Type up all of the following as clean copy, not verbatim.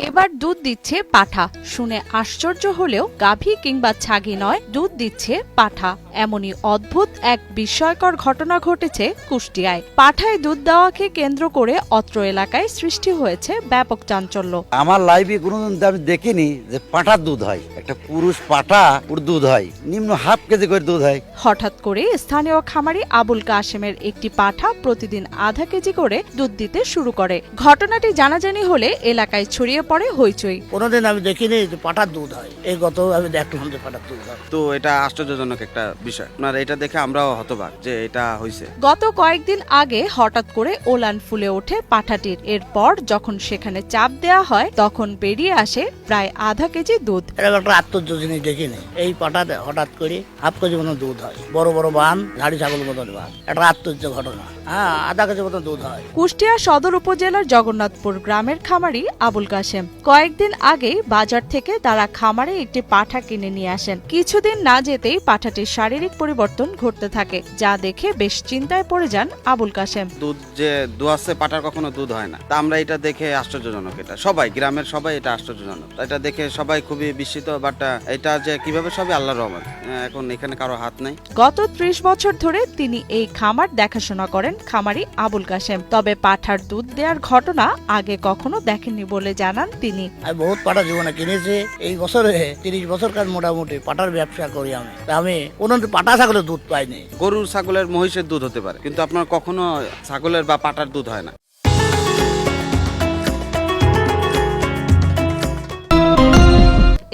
এবার দুধ দিচ্ছে পাঠা। শুনে আশ্চর্য হলেও গাভী কিংবা ছাগি নয়, দুধ দিচ্ছে পাঠা। এমনই অদ্ভুত এক বিস্ময়কর ঘটনা ঘটেছে কুষ্টিয়ায়। পাঠায় দুধ দেওয়াকে কেন্দ্র করে অত্র এলাকায় সৃষ্টি হয়েছে ব্যাপক চাঞ্চল্য। আমার লাইফে কোনোদিন আমি দেখিনি যে পাঠার দুধ হয়। একটা পুরুষ পাঠা ওর দুধ হয় নিম্ন হাফ কেজি করে দুধ হয়। হঠাৎ করে স্থানীয় খামারি আবুল কাশেমের একটি পাঠা প্রতিদিন আধা কেজি করে দুধ দিতে শুরু করে। ঘটনাটি জানাজানি হলে এলাকায় ছড়িয়ে পড়ে হইচই। কোনোদিন আমি দেখিনি যে পাঠার দুধ হয়, এই গত আমি দেখলাম যে পাঠার দুধ হয়। তো এটা আশ্চর্যজনক একটা বিষয়। আপনার এটা দেখে আমরাও হতবাক যে এটা হয়েছে। গত কয়েকদিন আগে হঠাৎ করে ওলান ফুলে ওঠে পাঠাটির। এরপর যখন সেখানে চাপ দেয়া হয় তখন বেরিয়ে আসে প্রায় আধা কেজি দুধ। এরকম একটা আশ্চর্য জিনিস দেখিনি। এই পাঠাতে হঠাৎ করে হাফ কেজি মতো দুধ হয়, বড় বড় বান, ধাড়ি ছাগল মতন বান। একটা আশ্চর্য ঘটনা। হ্যাঁ, আধা কেজি মতো দুধ হয়। কুষ্টিয়া সদর উপজেলার জগন্নাথপুর গ্রামের খামারি আবুল কাশেম কয়েকদিন আগেই বাজার থেকে তারা খামারে একটি পাঠা কিনে নিয়ে আসেন। কিছুদিন না যেতেই পাঠাটির শারীরিক পরিবর্তন ঘটতে থাকে, যা দেখে বেশ চিন্তায় পড়ে যান আবুল কাশেম। দুধ যে দুয়াচ্ছে পাটার কখনো দুধ হয় না। তা আমরা এটা দেখে আশ্চর্যজনক। এটা সবাই গ্রামের সবাই এটা আশ্চর্যজনক। এটা দেখে সবাই খুবই বিস্মিত। বাট এটা যে কিভাবে সবই আল্লাহর রহমত। এখন এখানে কারো হাত নাই। গত ৩০ বছর ধরে তিনি এই খামার দেখাশোনা করেন খামারি আবুল কাশেম। তবে পাঠার দুধ দেওয়ার ঘটনা আগে কখনো দেখেননি বলে জানান তিনি। আমি বহুত পাঠা জীবনে কিনেছি। এই বছরে 30 বছর কাজ মোটামুটি পাঠার ব্যবসা করি আমি। তা আমি কোনোদিন পাঠা ছাগলের দুধ পাইনি। গরুর ছাগলের মহিষের দুধ হতে পারে, কিন্তু আপনার কখনো ছাগলের বা পাটার দুধ হয় না।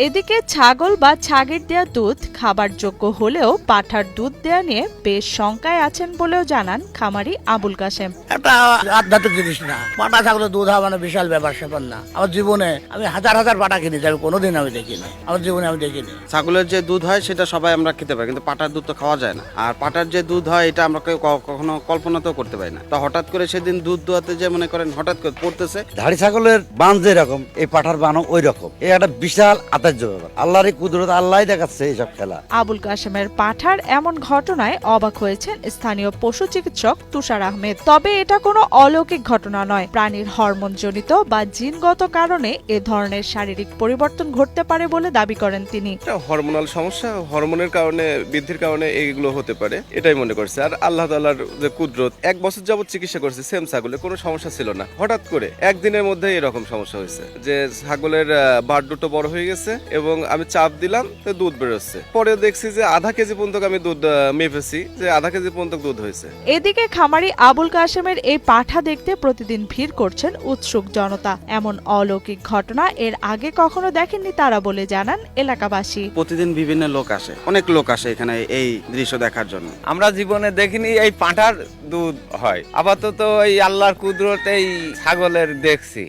এদিকে ছাগল বা ছাগির দেয়া দুধ খাবার যোগ্য হলেও পাঠার দুধ দেয়া নিয়ে বেশ শঙ্কায় আছেন বলেও জানান খামারি আবুল কাশেম। একটা আধ্যাত্মিক জিনিস না, পাঠা ছাগলের দুধ হওয়া মানে বিশাল ব্যাপার স্যাপার না। আমার জীবনে আমি হাজার হাজার পাঠা কিনেছি, আমি কোনোদিন আমি দেখিনি। আমার জীবনে আমি দেখিনি। ছাগলের যে দুধ হয় সেটা সবাই আমরা খেতে পারি, কিন্তু পাটার দুধ তো খাওয়া যায় না। আর পাটার যে দুধ হয় এটা আমরা কখনো কল্পনাতেও করতে পারি না। তা হঠাৎ করে সেদিন দুধ দোয়াতে যে মনে করেন হঠাৎ করে পড়তেছে। ধাড়ি ছাগলের বান যেরকম এই পাঠার বানও ওই রকম। এই একটা বিশাল ব্যাপার। আল্লাহরই কুদরত, আল্লাহ দেখাচ্ছে এইসব খেলা। আবুল কাশেমের পাঠার এমন ঘটনায় অবাক হয়েছেন স্থানীয় পশু চিকিৎসক তুষার আহমেদ। তবে এটা কোনো অলৌকিক ঘটনা নয়। প্রাণীর হরমোনজনিত বা জিনগত কারণে এ ধরনের শারীরিক পরিবর্তন ঘটতে পারে বলে দাবি করেন তিনি। হরমোনাল সমস্যা, হরমোনের কারণে বৃদ্ধির কারণে এইগুলো হতে পারে, এটাই মনে করছে। আর আল্লাহ তাআলার যে কুদরত, 1 বছর যাবত চিকিৎসা করছে সেম ছাগলে, কোনো সমস্যা ছিল না। হঠাৎ করে একদিনের মধ্যে এরকম সমস্যা হয়েছে যে ছাগলের বাট দুটো বড় হয়ে গেছে এবং আমি চাপ দিলাম তো দুধ বেরোচ্ছে। পরে দেখছি যে আধা কেজি পর্যন্ত আমি দুধ মেপেছি, যে আধা কেজি পর্যন্ত দুধ হয়েছে। এদিকে খামারি আবুল কাশেমের এই পাঠা দেখতে প্রতিদিন ভিড় করছেন উৎসুক জনতা। এমন অলৌকিক ঘটনা এর আগে কখনো দেখেননি তারা বলে জানান এলাকাবাসী। প্রতিদিন বিভিন্ন লোক আসে, অনেক লোক আসে এখানে এই দৃশ্য দেখার জন্য। আমরা জীবনে দেখিনি এই পাঁঠার দুধ হয়। আপাতত এই আল্লাহর কুদরত এই ছাগলের দেখছি।